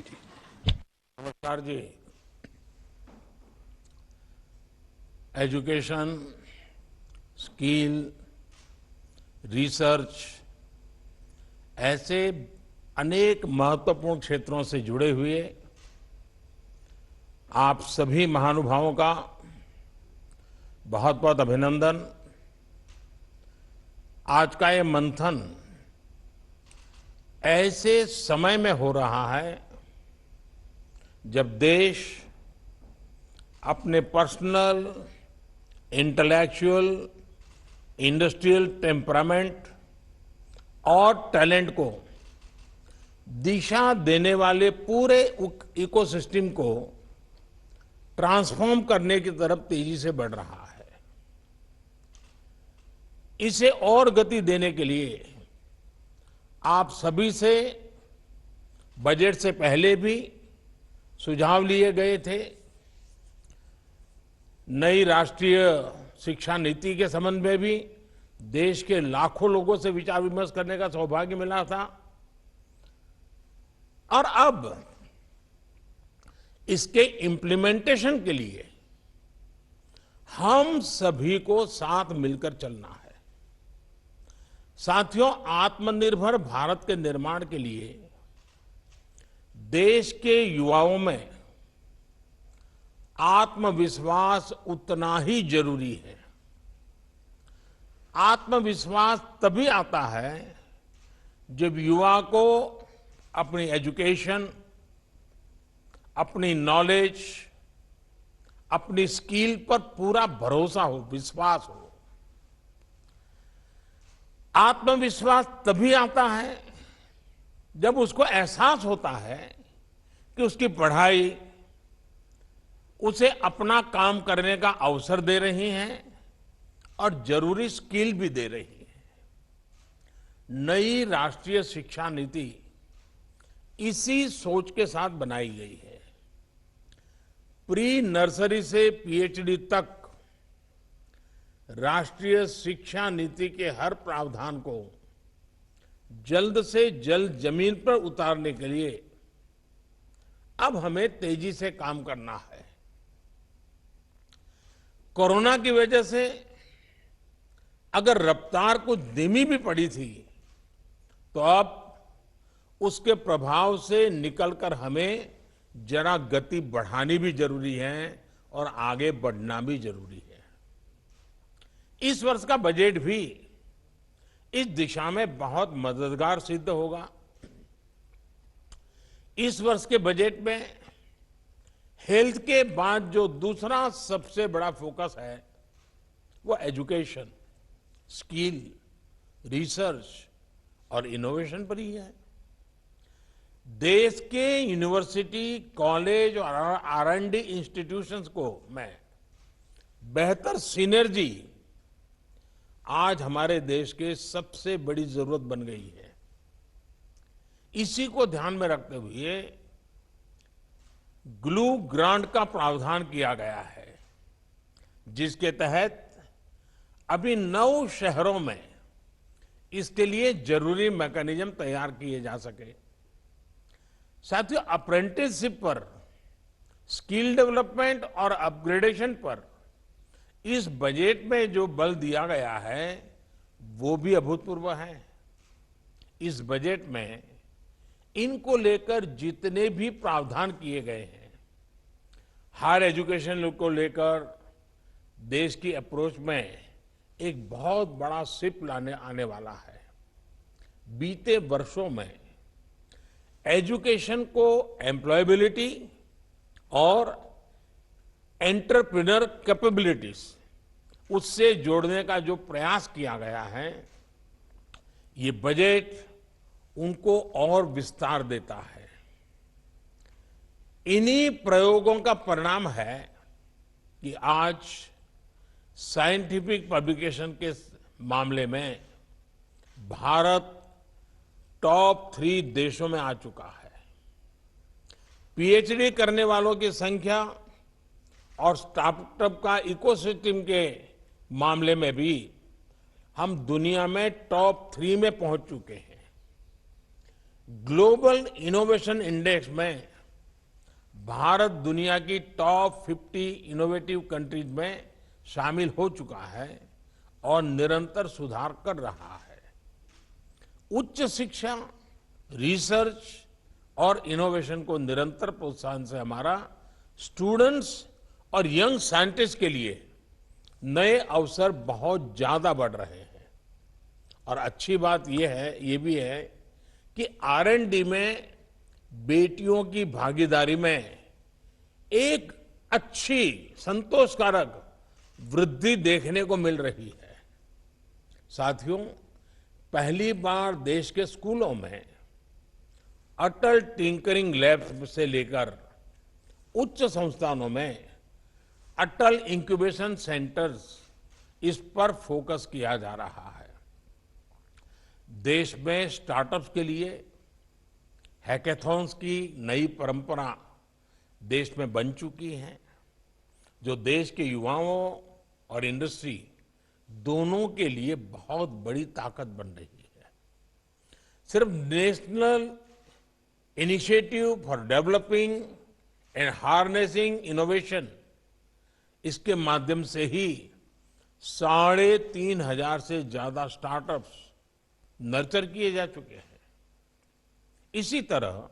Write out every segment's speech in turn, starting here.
थी। नमस्कार जी। Education, skill, research ऐसे अनेक महत्वपूर्ण क्षेत्रों से जुड़े हुए आप सभी महानुभावों का बहुत बहुत अभिनंदन। आज का ये मंथन ऐसे समय में हो रहा है जब देश अपने पर्सनल, इंटेलेक्चुअल, इंडस्ट्रियल टेम्परामेंट और टैलेंट को दिशा देने वाले पूरे इकोसिस्टम को ट्रांसफॉर्म करने की तरफ तेजी से बढ़ रहा है। इसे और गति देने के लिए आप सभी से बजट से पहले भी सुझाव लिए गए थे। नई राष्ट्रीय शिक्षा नीति के संबंध में भी देश के लाखों लोगों से विचार विमर्श करने का सौभाग्य मिला था और अब इसके इम्प्लीमेंटेशन के लिए हम सभी को साथ मिलकर चलना है। साथियों, आत्मनिर्भर भारत के निर्माण के लिए देश के युवाओं में आत्मविश्वास उतना ही जरूरी है। आत्मविश्वास तभी आता है जब युवा को अपनी एजुकेशन, अपनी नॉलेज, अपनी स्किल पर पूरा भरोसा हो, विश्वास हो। आत्मविश्वास तभी आता है जब उसको एहसास होता है कि उसकी पढ़ाई उसे अपना काम करने का अवसर दे रही हैं और जरूरी स्किल भी दे रही है। नई राष्ट्रीय शिक्षा नीति इसी सोच के साथ बनाई गई है। प्री नर्सरी से पीएचडी तक राष्ट्रीय शिक्षा नीति के हर प्रावधान को जल्द से जल्द जमीन पर उतारने के लिए अब हमें तेजी से काम करना है। कोरोना की वजह से अगर रफ्तार कुछ धीमी भी पड़ी थी तो अब उसके प्रभाव से निकलकर हमें जरा गति बढ़ानी भी जरूरी है और आगे बढ़ना भी जरूरी है। इस वर्ष का बजट भी इस दिशा में बहुत मददगार सिद्ध होगा। इस वर्ष के बजट में हेल्थ के बाद जो दूसरा सबसे बड़ा फोकस है वो एजुकेशन, स्किल, रिसर्च और इनोवेशन पर ही है। देश के यूनिवर्सिटी, कॉलेज और R&D इंस्टीट्यूशंस को में बेहतर सिनर्जी आज हमारे देश के सबसे बड़ी जरूरत बन गई है। इसी को ध्यान में रखते हुए ग्लू ग्रांट का प्रावधान किया गया है, जिसके तहत अभी 9 शहरों में इसके लिए जरूरी मैकेनिज्म तैयार किए जा सके। साथियों, अप्रेंटिसशिप पर, स्किल डेवलपमेंट और अपग्रेडेशन पर इस बजट में जो बल दिया गया है वो भी अभूतपूर्व है। इस बजट में इनको लेकर जितने भी प्रावधान किए गए हैं, हायर एजुकेशन को लेकर देश की अप्रोच में एक बहुत बड़ा शिफ्ट लाने आने वाला है। बीते वर्षों में एजुकेशन को एम्प्लॉयबिलिटी और एंटरप्रेन्योर कैपेबिलिटीज उससे जोड़ने का जो प्रयास किया गया है, ये बजट उनको और विस्तार देता है। इन्हीं प्रयोगों का परिणाम है कि आज साइंटिफिक पब्लिकेशन के मामले में भारत टॉप 3 देशों में आ चुका है। पीएचडी करने वालों की संख्या और स्टार्टअप का इकोसिस्टम के मामले में भी हम दुनिया में टॉप 3 में पहुंच चुके हैं। ग्लोबल इनोवेशन इंडेक्स में भारत दुनिया की टॉप 50 इनोवेटिव कंट्रीज में शामिल हो चुका है और निरंतर सुधार कर रहा है। उच्च शिक्षा, रिसर्च और इनोवेशन को निरंतर प्रोत्साहन से हमारा स्टूडेंट्स और यंग साइंटिस्ट के लिए नए अवसर बहुत ज्यादा बढ़ रहे हैं। और अच्छी बात ये भी है कि R&D में बेटियों की भागीदारी में एक अच्छी संतोषकारक वृद्धि देखने को मिल रही है। साथियों, पहली बार देश के स्कूलों में अटल टिंकरिंग लैब से लेकर उच्च संस्थानों में अटल इंक्यूबेशन सेंटर्स, इस पर फोकस किया जा रहा है। देश में स्टार्टअप्स के लिए हैकेथॉन्स की नई परंपरा देश में बन चुकी है, जो देश के युवाओं और इंडस्ट्री दोनों के लिए बहुत बड़ी ताकत बन रही है। सिर्फ national initiative for developing and harnessing innovation, इसके माध्यम से ही 3,500 से ज्यादा स्टार्टअप्स नर्चर किए जा चुके हैं। इसी तरह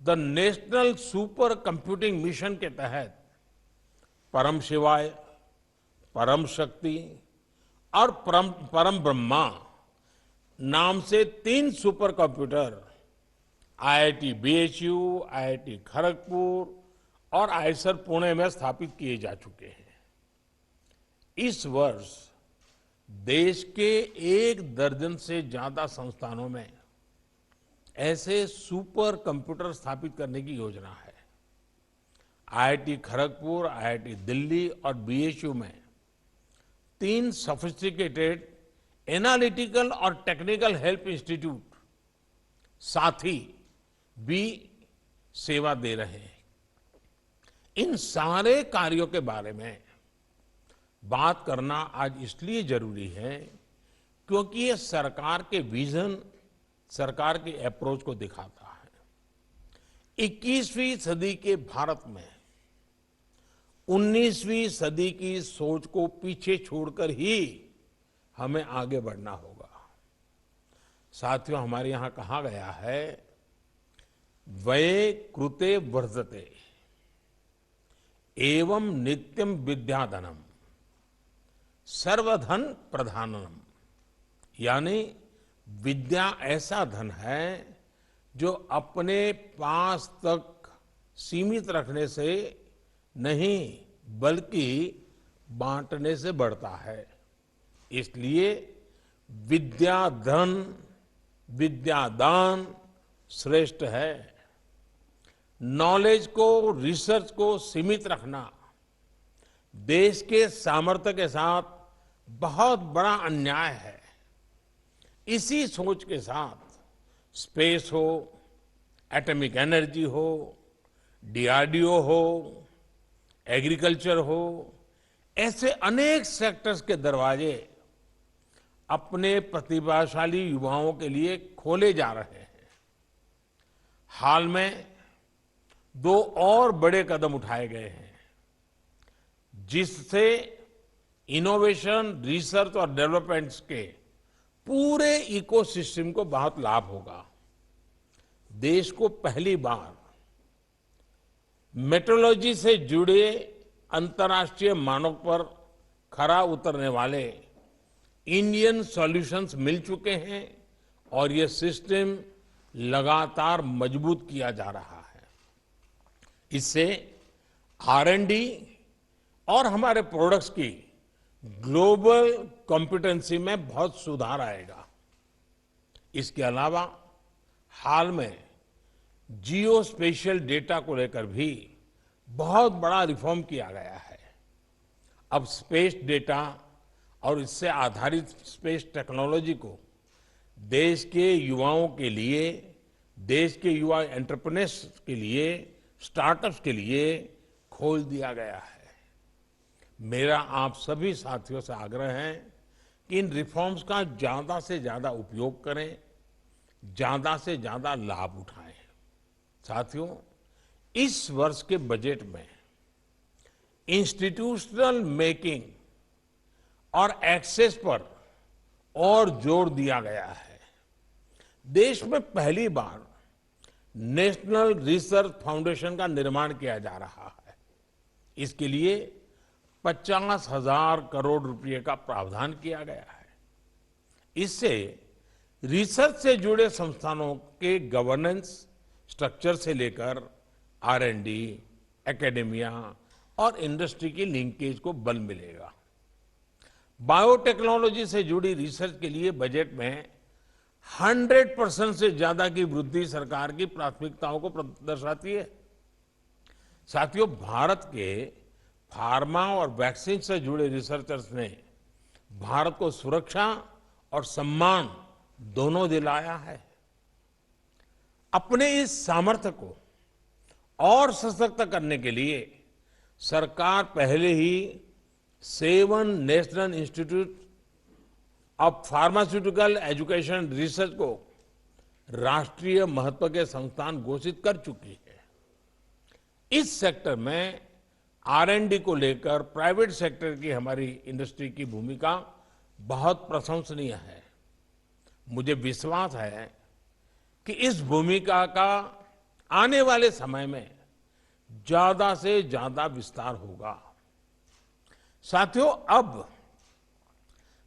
the national super computing mission के तहत परम शिवाय, परम शक्ति और परम ब्रह्मा नाम से 3 super computer IIT BHU, IIT Kharagpur और आईएसआर पुणे में स्थापित किए जा चुके हैं। इस वर्ष देश के 1 दर्जन से ज्यादा संस्थानों में ऐसे सुपर कंप्यूटर स्थापित करने की योजना है। IIT खड़गपुर, IIT दिल्ली और BHU में 3 सोफिस्टिकेटेड एनालिटिकल और टेक्निकल हेल्प इंस्टीट्यूट साथ ही भी सेवा दे रहे हैं। इन सारे कार्यों के बारे में बात करना आज इसलिए जरूरी है क्योंकि ये सरकार के विजन, सरकार के अप्रोच को दिखाता है। 21वीं सदी के भारत में 19वीं सदी की सोच को पीछे छोड़कर ही हमें आगे बढ़ना होगा। साथियों, हमारे यहां कहा गया है, व्यय कृते वर्धते एवं नित्यम विद्याधनम सर्वधन प्रधानम, यानी विद्या ऐसा धन है जो अपने पास तक सीमित रखने से नहीं बल्कि बांटने से बढ़ता है। इसलिए विद्या धन, विद्यादान श्रेष्ठ है। नॉलेज को, रिसर्च को सीमित रखना देश के सामर्थ्य के साथ बहुत बड़ा अन्याय है। इसी सोच के साथ स्पेस हो, एटॉमिक एनर्जी हो, DRDO हो, एग्रीकल्चर हो, ऐसे अनेक सेक्टर्स के दरवाजे अपने प्रतिभाशाली युवाओं के लिए खोले जा रहे हैं। हाल में 2 और बड़े कदम उठाए गए हैं जिससे इनोवेशन, रिसर्च और डेवलपमेंट के पूरे इकोसिस्टम को बहुत लाभ होगा। देश को पहली बार मेट्रोलॉजी से जुड़े अंतर्राष्ट्रीय मानक पर खरा उतरने वाले इंडियन सॉल्यूशंस मिल चुके हैं और ये सिस्टम लगातार मजबूत किया जा रहा है। इससे R&D और हमारे प्रोडक्ट्स की ग्लोबल कॉम्पिटेंसी में बहुत सुधार आएगा। इसके अलावा हाल में जियो स्पेशियल डेटा को लेकर भी बहुत बड़ा रिफॉर्म किया गया है। अब स्पेस डेटा और इससे आधारित स्पेस टेक्नोलॉजी को देश के युवाओं के लिए, देश के युवा एंटरप्रेन्योर्स के लिए, स्टार्टअप्स के लिए खोल दिया गया है। मेरा आप सभी साथियों से आग्रह है कि इन रिफॉर्म्स का ज्यादा से ज्यादा उपयोग करें, ज्यादा से ज्यादा लाभ उठाएं। साथियों, इस वर्ष के बजट में इंस्टीट्यूशनल मेकिंग और एक्सेस पर और जोर दिया गया है। देश में पहली बार नेशनल रिसर्च फाउंडेशन का निर्माण किया जा रहा है। इसके लिए 50,000 करोड़ रुपए का प्रावधान किया गया है। इससे रिसर्च से जुड़े संस्थानों के गवर्नेंस स्ट्रक्चर से लेकर R&D, एकेडेमिया और इंडस्ट्री की लिंकेज को बल मिलेगा। बायोटेक्नोलॉजी से जुड़ी रिसर्च के लिए बजट में 100% से ज्यादा की वृद्धि सरकार की प्राथमिकताओं को दर्शाती है। साथियों, भारत के फार्मा और वैक्सीन से जुड़े रिसर्चर्स ने भारत को सुरक्षा और सम्मान दोनों दिलाया है। अपने इस सामर्थ्य को और सशक्त करने के लिए सरकार पहले ही 7 national institute of pharmaceutical education research को राष्ट्रीय महत्व के संस्थान घोषित कर चुकी है। इस सेक्टर में R&D को लेकर प्राइवेट सेक्टर की हमारी इंडस्ट्री की भूमिका बहुत प्रशंसनीय है। मुझे विश्वास है कि इस भूमिका का आने वाले समय में ज्यादा से ज्यादा विस्तार होगा। साथियों, अब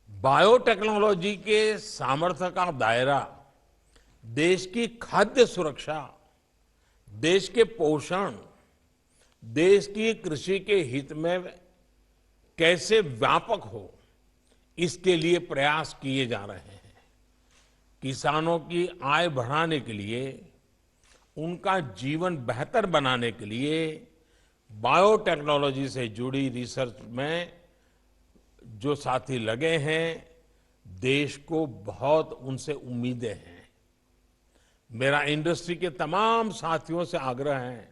बायोटेक्नोलॉजी के सामर्थ्य का दायरा देश की खाद्य सुरक्षा, देश के पोषण, देश की कृषि के हित में कैसे व्यापक हो, इसके लिए प्रयास किए जा रहे हैं। किसानों की आय बढ़ाने के लिए, उनका जीवन बेहतर बनाने के लिए बायोटेक्नोलॉजी से जुड़ी रिसर्च में जो साथी लगे हैं, देश को बहुत उनसे उम्मीदें हैं। मेरा इंडस्ट्री के तमाम साथियों से आग्रह है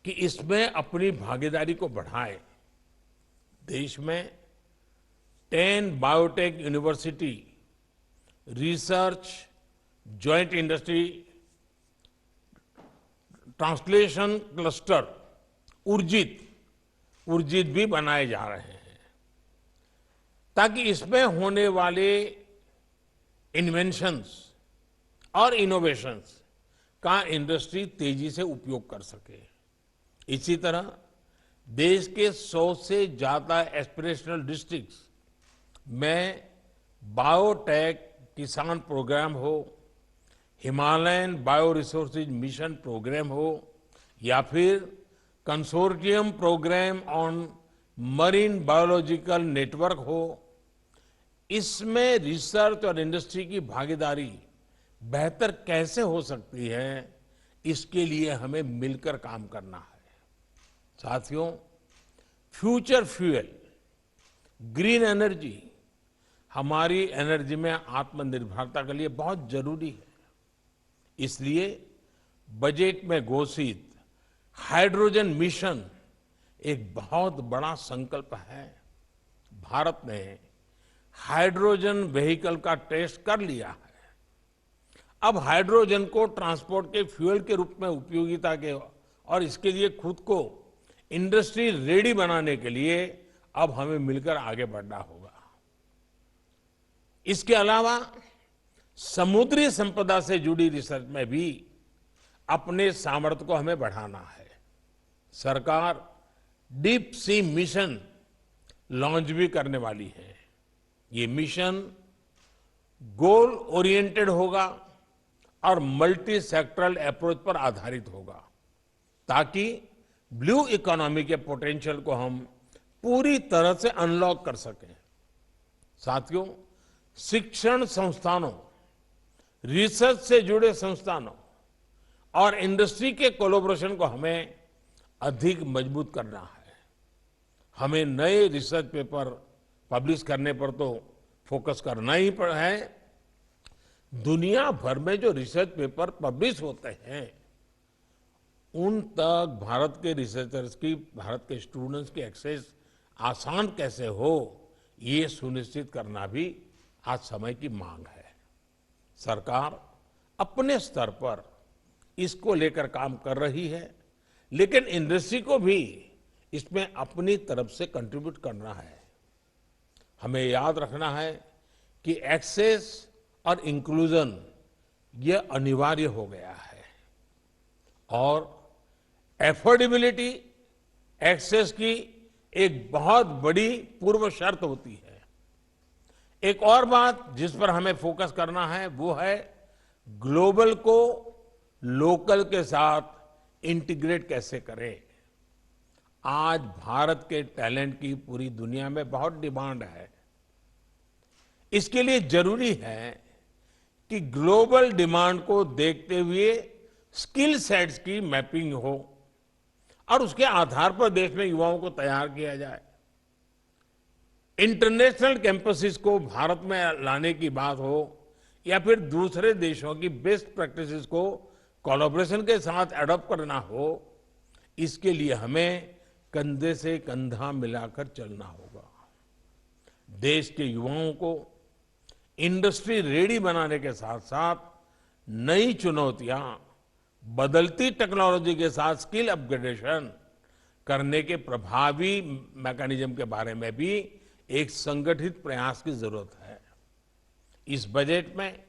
कि इसमें अपनी भागीदारी को बढ़ाएं। देश में 10 biotech university research, joint industry translation cluster Urjit भी बनाए जा रहे हैं, ताकि इसमें होने वाले इन्वेंशंस और इनोवेशंस का इंडस्ट्री तेजी से उपयोग कर सके। इसी तरह देश के 100 से ज्यादा एस्पिरेशनल डिस्ट्रिक्ट्स में बायोटेक किसान प्रोग्राम हो, Himalayan bioresources mission programme हो या फिर consortium programme on marine biological network हो, इसमें रिसर्च और इंडस्ट्री की भागीदारी बेहतर कैसे हो सकती है, इसके लिए हमें मिलकर काम करना है। साथियों, फ्यूचर फ्यूल, ग्रीन एनर्जी हमारी एनर्जी में आत्मनिर्भरता के लिए बहुत जरूरी है। इसलिए बजट में घोषित हाइड्रोजन मिशन एक बहुत बड़ा संकल्प है। भारत ने हाइड्रोजन व्हीकल का टेस्ट कर लिया है। अब हाइड्रोजन को ट्रांसपोर्ट के फ्यूल के रूप में उपयोगिता के और इसके लिए खुद को इंडस्ट्री रेडी बनाने के लिए अब हमें मिलकर आगे बढ़ना होगा। इसके अलावा समुद्री संपदा से जुड़ी रिसर्च में भी अपने सामर्थ्य को हमें बढ़ाना है। सरकार डीप सी मिशन लॉन्च भी करने वाली है। ये मिशन गोल ओरिएंटेड होगा और मल्टी सेक्टरल अप्रोच पर आधारित होगा, ताकि ब्लू इकोनॉमी के पोटेंशियल को हम पूरी तरह से अनलॉक कर सकें। साथियों, शिक्षण संस्थानों, रिसर्च से जुड़े संस्थानों और इंडस्ट्री के कोलैबोरेशन को हमें अधिक मजबूत करना है। हमें नए रिसर्च पेपर पब्लिश करने पर तो फोकस करना ही है। दुनिया भर में जो रिसर्च पेपर पब्लिश होते हैं, उन तक भारत के रिसर्चर्स की, भारत के स्टूडेंट्स की एक्सेस आसान कैसे हो, ये सुनिश्चित करना भी आज समय की मांग है। सरकार अपने स्तर पर इसको लेकर काम कर रही है, लेकिन इंडस्ट्री को भी इसमें अपनी तरफ से कंट्रीब्यूट करना है। हमें याद रखना है कि एक्सेस और इंक्लूजन ये अनिवार्य हो गया है और एफोर्डेबिलिटी एक्सेस की एक बहुत बड़ी पूर्व शर्त होती है। एक और बात जिस पर हमें फोकस करना है वो है ग्लोबल को लोकल के साथ इंटीग्रेट कैसे करें। आज भारत के टैलेंट की पूरी दुनिया में बहुत डिमांड है। इसके लिए जरूरी है कि ग्लोबल डिमांड को देखते हुए स्किल सेट्स की मैपिंग हो और उसके आधार पर देश में युवाओं को तैयार किया जाए। इंटरनेशनल कैंपसेस को भारत में लाने की बात हो या फिर दूसरे देशों की बेस्ट प्रैक्टिसेस को कोलैबोरेशन के साथ अडॉप्ट करना हो, इसके लिए हमें कंधे से कंधा मिलाकर चलना होगा। देश के युवाओं को इंडस्ट्री रेडी बनाने के साथ साथ नई चुनौतियां, बदलती टेक्नोलॉजी के साथ स्किल अपग्रेडेशन करने के प्रभावी मैकेनिज्म के बारे में भी एक संगठित प्रयास की जरूरत है। इस बजट में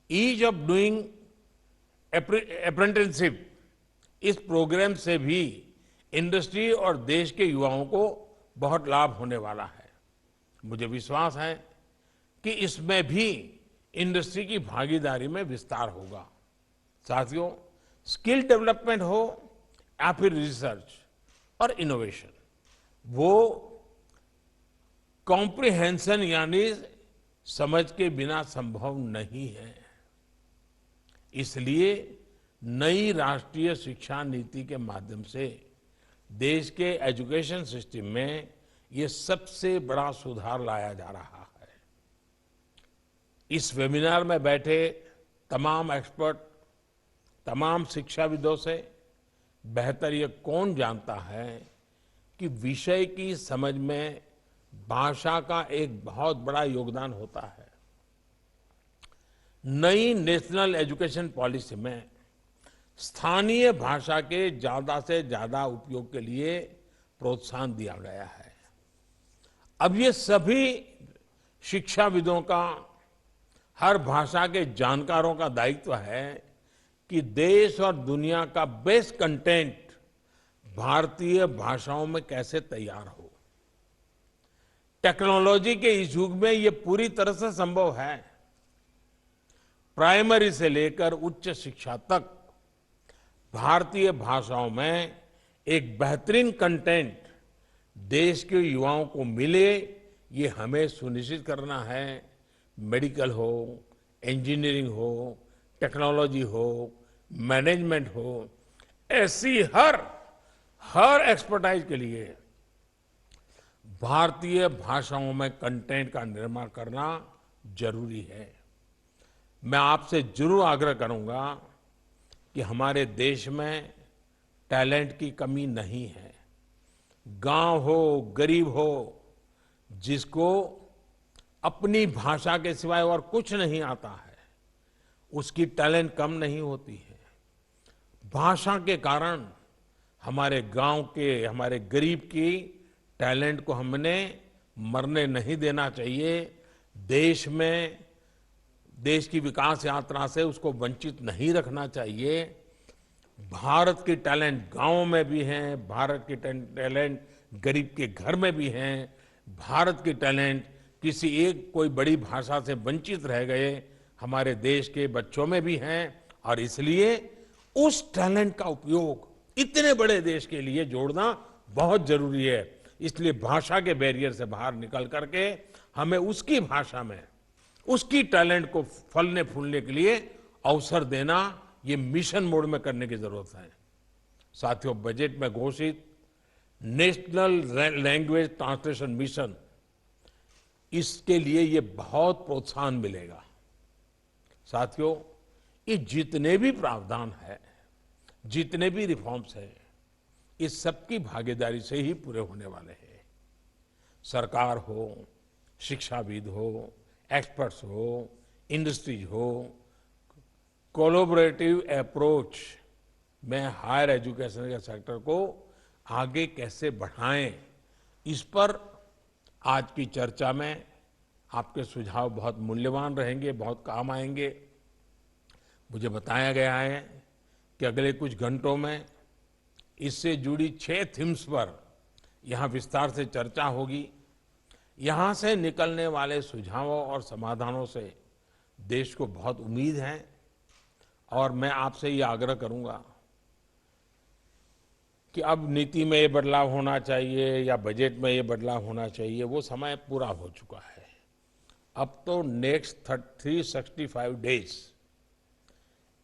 ईज ऑफ डूइंग अप्रेंटिसशिप, इस प्रोग्राम से भी इंडस्ट्री और देश के युवाओं को बहुत लाभ होने वाला है। मुझे विश्वास है कि इसमें भी इंडस्ट्री की भागीदारी में विस्तार होगा। साथियों, स्किल डेवलपमेंट हो या फिर रिसर्च और इनोवेशन, वो कॉम्प्रिहेंशन यानी समझ के बिना संभव नहीं है। इसलिए नई राष्ट्रीय शिक्षा नीति के माध्यम से देश के एजुकेशन सिस्टम में ये सबसे बड़ा सुधार लाया जा रहा है। इस वेबिनार में बैठे तमाम एक्सपर्ट, तमाम शिक्षाविदों से बेहतर ये कौन जानता है कि विषय की समझ में भाषा का एक बहुत बड़ा योगदान होता है। नई नेशनल एजुकेशन पॉलिसी में स्थानीय भाषा के ज्यादा से ज्यादा उपयोग के लिए प्रोत्साहन दिया गया है। अब ये सभी शिक्षाविदों का, हर भाषा के जानकारों का दायित्व है कि देश और दुनिया का बेस्ट कंटेंट भारतीय भाषाओं में कैसे तैयार हो। टेक्नोलॉजी के इस युग में ये पूरी तरह से संभव है। प्राइमरी से लेकर उच्च शिक्षा तक भारतीय भाषाओं में एक बेहतरीन कंटेंट देश के युवाओं को मिले, ये हमें सुनिश्चित करना है। मेडिकल हो, इंजीनियरिंग हो, टेक्नोलॉजी हो, मैनेजमेंट हो, ऐसी हर एक्सपर्टाइज के लिए भारतीय भाषाओं में कंटेंट का निर्माण करना जरूरी है। मैं आपसे जरूर आग्रह करूंगा कि हमारे देश में टैलेंट की कमी नहीं है। गांव हो, गरीब हो, जिसको अपनी भाषा के सिवाय और कुछ नहीं आता है, उसकी टैलेंट कम नहीं होती है। भाषा के कारण हमारे गांव के, हमारे गरीब की टैलेंट को हमने मरने नहीं देना चाहिए। देश की विकास यात्रा से उसको वंचित नहीं रखना चाहिए। भारत की टैलेंट गांवों में भी हैं, भारत की टैलेंट गरीब के घर में भी हैं, भारत की टैलेंट किसी एक कोई बड़ी भाषा से वंचित रह गए हमारे देश के बच्चों में भी हैं। और इसलिए उस टैलेंट का उपयोग इतने बड़े देश के लिए जोड़ना बहुत जरूरी है। इसलिए भाषा के बैरियर से बाहर निकल करके हमें उसकी भाषा में उसकी टैलेंट को फलने फूलने के लिए अवसर देना, ये मिशन मोड में करने की जरूरत है। साथियों, बजट में घोषित नेशनल लैंग्वेज ट्रांसलेशन मिशन, इसके लिए ये बहुत प्रोत्साहन मिलेगा। साथियों, ये जितने भी प्रावधान है, जितने भी रिफॉर्म्स हैं, इस सबकी भागीदारी से ही पूरे होने वाले हैं। सरकार हो, शिक्षाविद हो, एक्सपर्ट्स हो, इंडस्ट्रीज हो, कोलैबोरेटिव अप्रोच में हायर एजुकेशन के सेक्टर को आगे कैसे बढ़ाएं, इस पर आज की चर्चा में आपके सुझाव बहुत मूल्यवान रहेंगे, बहुत काम आएंगे। मुझे बताया गया है कि अगले कुछ घंटों में इससे जुड़ी 6 थीम्स पर यहाँ विस्तार से चर्चा होगी। यहाँ से निकलने वाले सुझावों और समाधानों से देश को बहुत उम्मीद है और मैं आपसे ये आग्रह करूंगा कि अब नीति में ये बदलाव होना चाहिए या बजट में ये बदलाव होना चाहिए, वो समय पूरा हो चुका है। अब तो नेक्स्ट 365 डेज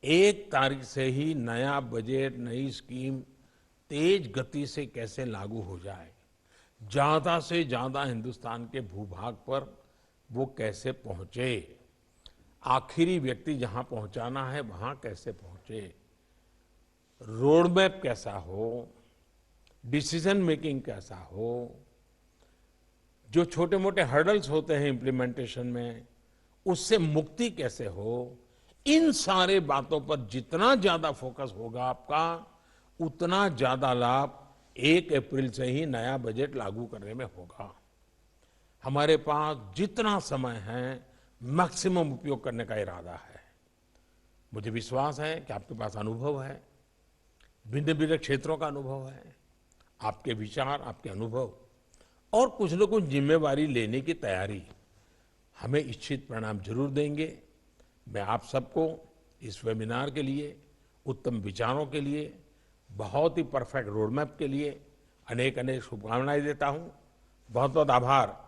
1 तारीख से ही नया बजट, नई स्कीम तेज गति से कैसे लागू हो जाए, ज्यादा से ज्यादा हिंदुस्तान के भूभाग पर वो कैसे पहुंचे, आखिरी व्यक्ति जहां पहुंचाना है वहां कैसे पहुंचे, रोड मैप कैसा हो, डिसीजन मेकिंग कैसा हो, जो छोटे मोटे हर्डल्स होते हैं इम्प्लीमेंटेशन में उससे मुक्ति कैसे हो, इन सारे बातों पर जितना ज्यादा फोकस होगा आपका, उतना ज्यादा लाभ 1 अप्रैल से ही नया बजट लागू करने में होगा। हमारे पास जितना समय है मैक्सिमम उपयोग करने का इरादा है। मुझे विश्वास है कि आपके पास अनुभव है, भिन्न भिन्न क्षेत्रों का अनुभव है, आपके विचार, आपके अनुभव और कुछ न कुछ जिम्मेवारी लेने की तैयारी हमें इच्छित परिणाम जरूर देंगे। मैं आप सबको इस वेबिनार के लिए, उत्तम विचारों के लिए, बहुत ही परफेक्ट रोड मैप के लिए अनेक अनेक शुभकामनाएं देता हूं। बहुत बहुत आभार।